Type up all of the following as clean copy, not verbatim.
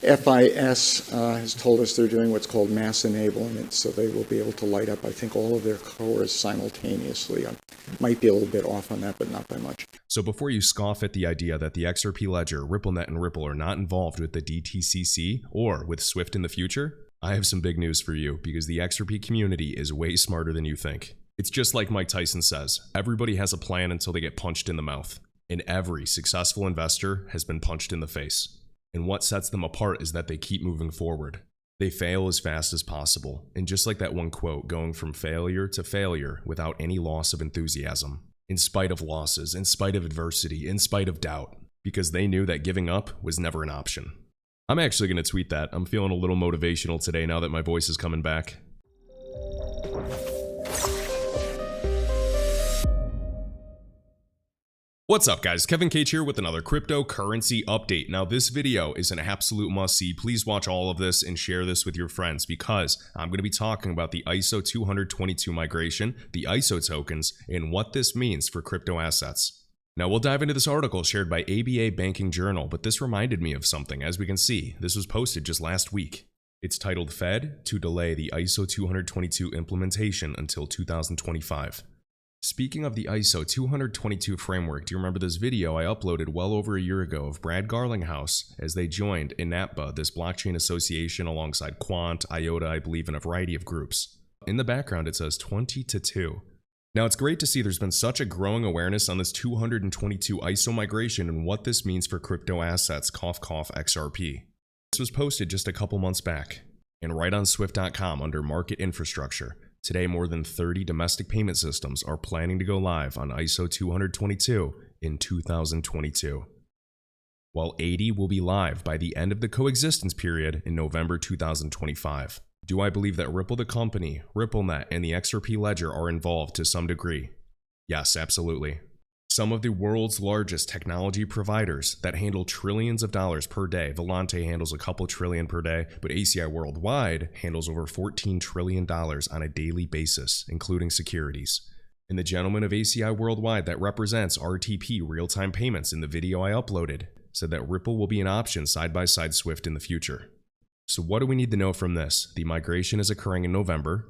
FIS has told us they're doing what's called mass enablement, so they will be able to light up, I think, all of their cores simultaneously. I might be a little bit off on that, but not by much. So before you scoff at the idea that the XRP ledger, RippleNet, and Ripple are not involved with the DTCC or with SWIFT in the future, I have some big news for you, because the XRP community is way smarter than you think. It's just like Mike Tyson says, everybody has a plan until they get punched in the mouth. And every successful investor has been punched in the face. And what sets them apart is that they keep moving forward. They fail as fast as possible. And just like that one quote, going from failure to failure without any loss of enthusiasm. In spite of losses, in spite of adversity, in spite of doubt. Because they knew that giving up was never an option. I'm actually going to tweet that. I'm feeling a little motivational today now that my voice is coming back. What's up, guys? Kevin Cage here with another cryptocurrency update. Now, this video is an absolute must-see. Please watch all of this and share this with your friends, because I'm going to be talking about the ISO 222 migration, the ISO tokens, and what this means for crypto assets. Now, we'll dive into this article shared by ABA Banking Journal, but this reminded me of something. As we can see, this was posted just last week. It's titled "Fed to Delay the ISO 222 Implementation Until 2025. Speaking of the ISO 222 framework, do you remember this video I uploaded well over a year ago of Brad Garlinghouse as they joined ENABLEMENT, this blockchain association alongside Quant, IOTA, I believe, and a variety of groups? In the background, it says 20 to 2. Now, it's great to see there's been such a growing awareness on this 222 ISO migration and what this means for crypto assets, cough cough XRP. This was posted just a couple months back, and right on Swift.com under Market Infrastructure. Today, more than 30 domestic payment systems are planning to go live on ISO 222 in 2022, while 80 will be live by the end of the coexistence period in November 2025. Do I believe that Ripple the company, RippleNet, and the XRP ledger are involved to some degree? Yes, absolutely. Some of the world's largest technology providers that handle trillions of dollars per day. Volante handles a couple trillion per day, but ACI Worldwide handles over $14 trillion on a daily basis, including securities. And the gentleman of ACI Worldwide that represents RTP real-time payments in the video I uploaded said that Ripple will be an option side by side Swift in the future. So what do we need to know from this? The migration is occurring in November.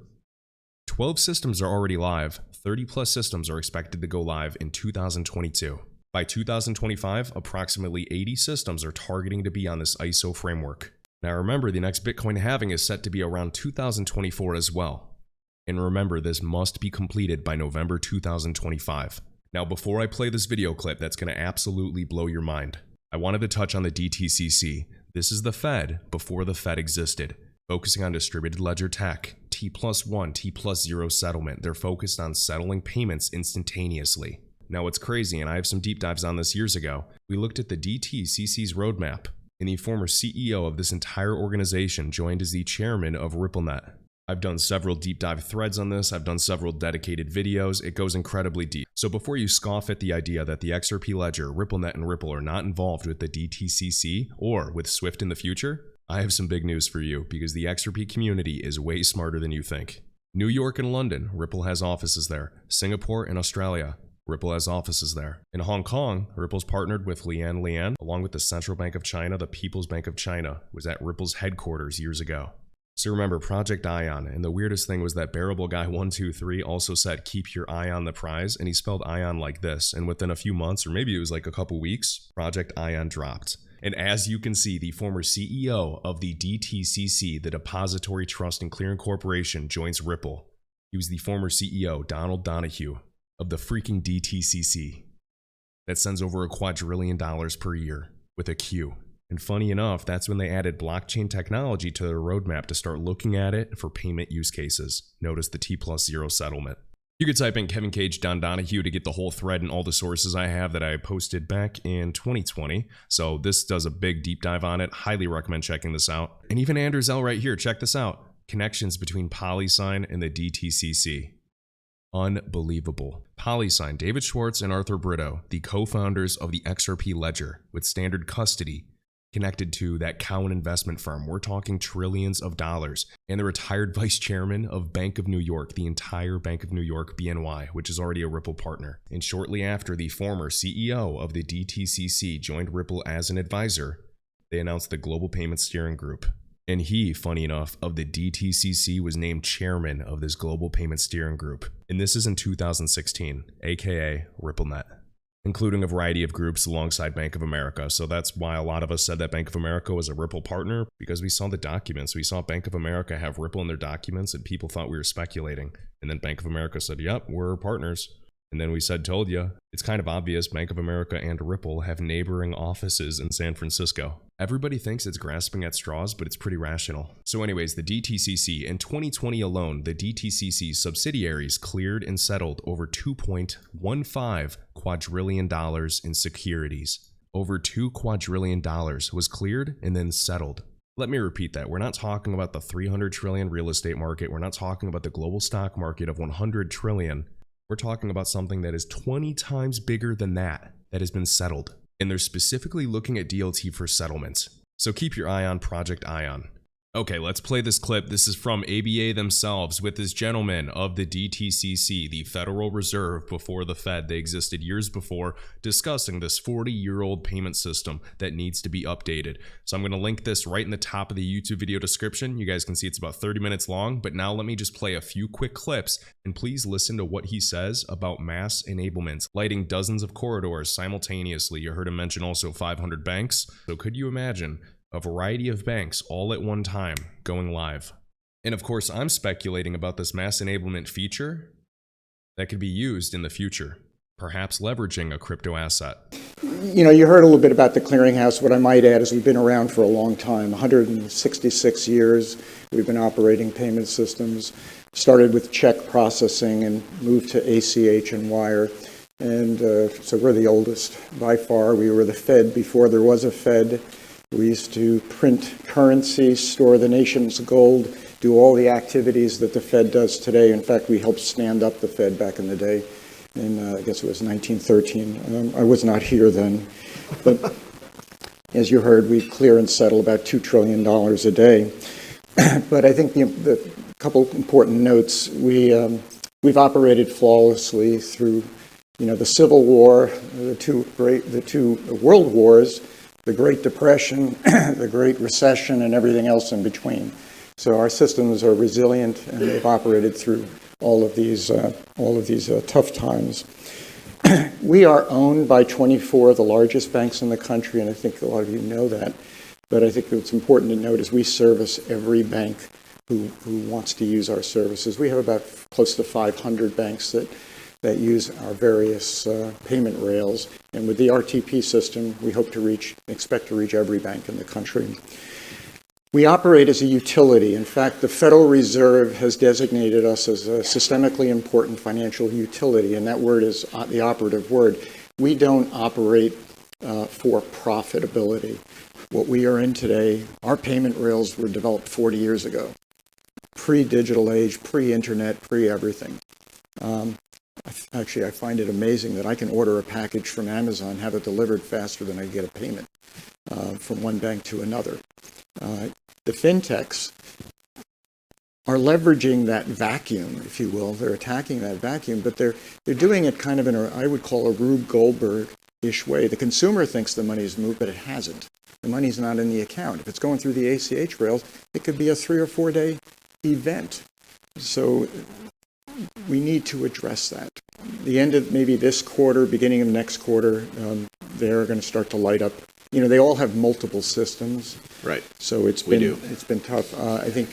12 systems are already live. 30 plus systems are expected to go live in 2022. By 2025, approximately 80 systems are targeting to be on this ISO framework. Now remember, the next Bitcoin halving is set to be around 2024 as well. And remember, this must be completed by November 2025. Now, before I play this video clip that's going to absolutely blow your mind, I wanted to touch on the DTCC. This is the Fed before the Fed existed. Focusing on distributed ledger tech, T+1, T+0 settlement. They're focused on settling payments instantaneously. Now, what's crazy, and I have some deep dives on this years ago, we looked at the DTCC's roadmap, and the former CEO of this entire organization joined as the chairman of RippleNet. I've done several deep dive threads on this. I've done several dedicated videos. It goes incredibly deep. So before you scoff at the idea that the XRP ledger, RippleNet, and Ripple are not involved with the DTCC or with SWIFT in the future, I have some big news for you, because the XRP community is way smarter than you think. New York and London, Ripple has offices there. Singapore and Australia, Ripple has offices there. In Hong Kong, Ripple's partnered with Lian, along with the Central Bank of China. The People's Bank of China was at Ripple's headquarters years ago. So remember, Project Ion, and the weirdest thing was that Bearable Guy 123 also said, keep your eye on the prize, and he spelled Ion like this, and within a few months, or maybe it was like a couple weeks, Project Ion dropped. And as you can see, the former CEO of the DTCC, the Depository Trust and Clearing Corporation, joins Ripple. He was the former CEO, Donald Donahue, of the freaking DTCC. That sends over $2 quadrillion per year, with a Q. And funny enough, that's when they added blockchain technology to their roadmap to start looking at it for payment use cases. Notice the T+0 settlement. You could type in kevincage.yt to get the whole thread and all the sources I have that I posted back in 2020. So this does a big deep dive on it. Highly recommend checking this out. And even Andrew Zell right here, check this out. Connections between PolySign and the DTCC. Unbelievable. PolySign, David Schwartz and Arthur Brito, the co-founders of the XRP ledger with standard custody, connected to that Cowen investment firm. We're talking trillions of dollars. And the retired vice chairman of Bank of New York, the entire Bank of New York, BNY, which is already a Ripple partner. And shortly after, the former CEO of the DTCC joined Ripple as an advisor. they announced the Global Payment Steering Group. And he, funny enough, of the DTCC was named chairman of this Global Payment Steering Group. And this is in 2016, aka RippleNet, including a variety of groups alongside Bank of America. So that's why a lot of us said that Bank of America was a Ripple partner, because we saw the documents. We saw Bank of America have Ripple in their documents, and people thought we were speculating. And then Bank of America said, yep, we're partners. And then we said, told you. It's kind of obvious Bank of America and Ripple have neighboring offices in San Francisco. Everybody thinks it's grasping at straws, but it's pretty rational. So anyways, the DTCC, in 2020 alone, the DTCC subsidiaries cleared and settled over $2.15 quadrillion in securities. Over $2 quadrillion was cleared and then settled. Let me repeat that. We're not talking about the 300 trillion real estate market. We're not talking about the global stock market of 100 trillion. We're talking about something that is 20 times bigger than that has been settled. And they're specifically looking at DLT for settlements. So keep your eye on Project Ion. Okay, let's play this clip. This is from ABA themselves with this gentleman of the DTCC, the Federal Reserve before the Fed. They existed years before, discussing this 40-year-old payment system that needs to be updated. So I'm going to link this right in the top of the YouTube video description. You guys can see it's about 30 minutes long, but now let me just play a few quick clips and please listen to what he says about mass enablement, lighting dozens of corridors simultaneously. You heard him mention also 500 banks. So could you imagine a variety of banks all at one time going live? And of course, I'm speculating about this mass enablement feature that could be used in the future, perhaps leveraging a crypto asset. You know, you heard a little bit about the clearinghouse. What I might add is we've been around for a long time, 166 years. We've been operating payment systems, started with check processing and moved to ACH and wire. And so we're the oldest by far. We were the Fed before there was a Fed. We used to print currency, store the nation's gold, do all the activities that the Fed does today. In fact, we helped stand up the Fed back in the day. In, I guess it was 1913. I was not here then. But as you heard, we clear and settle about $2 trillion a day. But I think the couple important notes, we've operated flawlessly through, the Civil War, the two world wars, the Great Depression, the Great Recession, and everything else in between. So our systems are resilient, and they've operated through all of these tough times. We are owned by 24 of the largest banks in the country, and I think a lot of you know that. But I think what's important to note is we service every bank who wants to use our services. We have about close to 500 banks that use our various payment rails. And with the RTP system, we expect to reach every bank in the country. We operate as a utility. In fact, the Federal Reserve has designated us as a systemically important financial utility, and that word is the operative word. We don't operate for profitability. What we are in today, our payment rails were developed 40 years ago, pre-digital age, pre-internet, pre-everything. Actually, I find it amazing that I can order a package from Amazon, have it delivered faster than I get a payment from one bank to another. The fintechs are leveraging that vacuum, if you will. They're attacking that vacuum, but they're doing it kind of in I would call a Rube Goldberg-ish way. The consumer thinks the money's moved, but it hasn't. The money's not in the account. If it's going through the ACH rails, it could be a 3 or 4 day event. So we need to address that. The end of maybe this quarter, beginning of next quarter, they're going to start to light up. They all have multiple systems. Right. So it's been tough. I think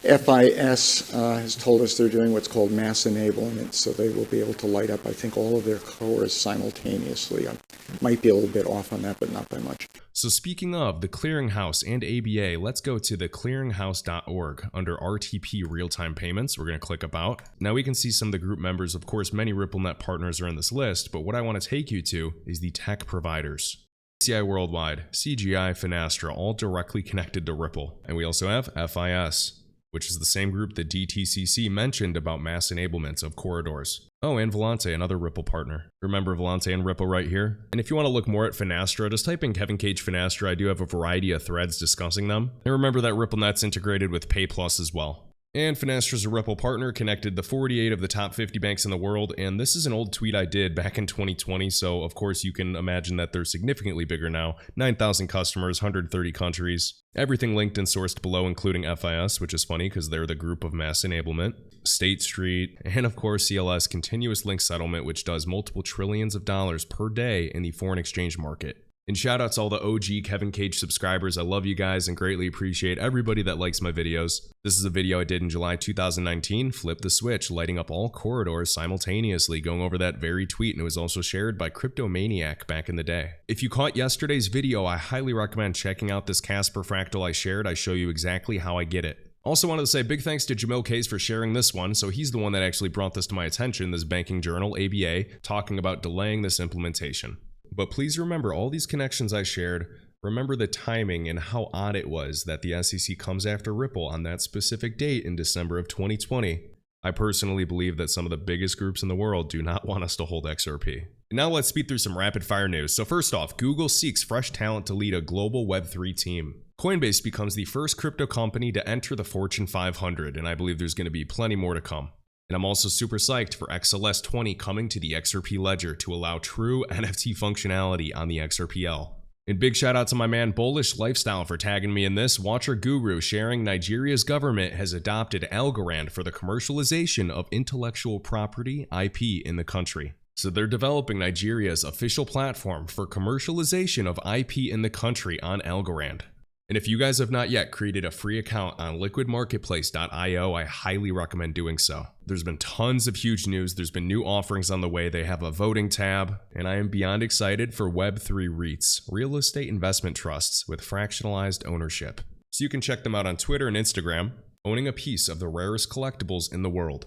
FIS has told us they're doing what's called mass enablement, so they will be able to light up, I think, all of their cores simultaneously. I might be a little bit off on that, but not by much. So speaking of the Clearinghouse and ABA, let's go to the clearinghouse.org under RTP real-time payments. We're going to click about. Now we can see some of the group members. Of course, many RippleNet partners are in this list, but what I want to take you to is the tech providers. CI Worldwide, CGI, Finastra, all directly connected to Ripple. And we also have FIS, which is the same group that DTCC mentioned about mass enablement of corridors. Oh, and Volante, another Ripple partner. Remember Volante and Ripple right here? And if you want to look more at Finastra, just type in Kevin Cage Finastra. I do have a variety of threads discussing them. And remember that RippleNet's integrated with Pay Plus as well. And Finastra's a Ripple partner, connected the 48 of the top 50 banks in the world, and this is an old tweet I did back in 2020, so of course you can imagine that they're significantly bigger now. 9,000 customers, 130 countries. Everything linked and sourced below, including FIS, which is funny because they're the group of mass enablement, State Street, and of course CLS, continuous link settlement, which does multiple trillions of dollars per day in the foreign exchange market. And shout out to all the OG Kevin Cage subscribers. I love you guys and greatly appreciate everybody that likes my videos. This is a video I did in July 2019, Flip the Switch, lighting up all corridors simultaneously, going over that very tweet, and it was also shared by Crypto Maniac back in the day. If you caught yesterday's video, I highly recommend checking out this Casper fractal I shared. I show you exactly how I get it. Also wanted to say big thanks to Jamil Case for sharing this one. So he's the one that actually brought this to my attention, this banking journal, ABA, talking about delaying this implementation. But please remember all these connections I shared. Remember the timing and how odd it was that the SEC comes after Ripple on that specific date in December of 2020. I personally believe that some of the biggest groups in the world do not want us to hold XRP. Now let's speed through some rapid fire news. So first off, Google seeks fresh talent to lead a global Web3 team. Coinbase becomes the first crypto company to enter the Fortune 500, and I believe there's going to be plenty more to come. And I'm also super psyched for XLS 20 coming to the XRP ledger to allow true NFT functionality on the XRPL. And big shout out to my man Bullish Lifestyle for tagging me in this. Watcher Guru sharing Nigeria's government has adopted Algorand for the commercialization of intellectual property IP in the country. So they're developing Nigeria's official platform for commercialization of IP in the country on Algorand. And if you guys have not yet created a free account on liquidmarketplace.io, I highly recommend doing so. There's been tons of huge news. There's been new offerings on the way. They have a voting tab, and I am beyond excited for Web3 REITs, real estate investment trusts with fractionalized ownership. So you can check them out on Twitter and Instagram, owning a piece of the rarest collectibles in the world.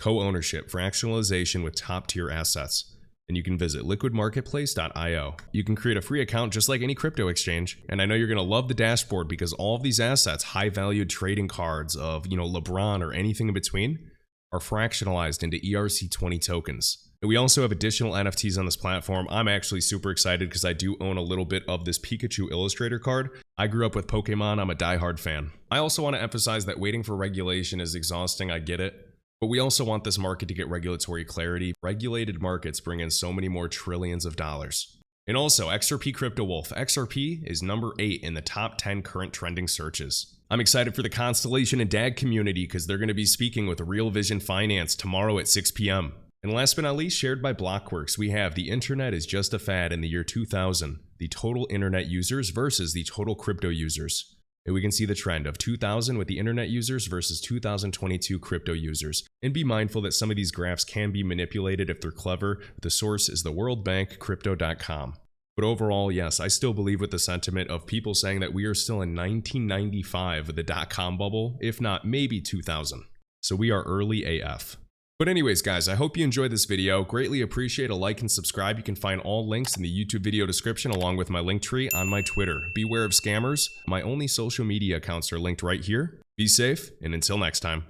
Co-ownership, fractionalization with top-tier assets. And you can visit liquidmarketplace.io. You can create a free account just like any crypto exchange. And I know you're going to love the dashboard because all of these assets, high-valued trading cards of, LeBron or anything in between, are fractionalized into ERC20 tokens. And we also have additional NFTs on this platform. I'm actually super excited because I do own a little bit of this Pikachu Illustrator card. I grew up with Pokemon. I'm a diehard fan. I also want to emphasize that waiting for regulation is exhausting. I get it. But we also want this market to get regulatory clarity. Regulated markets bring in so many more trillions of dollars. And also, XRP Crypto Wolf. XRP is number 8 in the top 10 current trending searches. I'm excited for the Constellation and DAG community because they're going to be speaking with Real Vision Finance tomorrow at 6 p.m. And last but not least, shared by Blockworks, we have the internet is just a fad in the year 2000. The total internet users versus the total crypto users. And we can see the trend of 2000 with the internet users versus 2022 crypto users. And be mindful that some of these graphs can be manipulated if they're clever. The source is the World Bank, crypto.com. But overall, yes, I still believe with the sentiment of people saying that we are still in 1995 with the dot-com bubble, if not maybe 2000. So we are early AF. But anyways, guys, I hope you enjoyed this video. Greatly appreciate a like and subscribe. You can find all links in the YouTube video description along with my link tree on my Twitter. Beware of scammers. My only social media accounts are linked right here. Be safe, and until next time.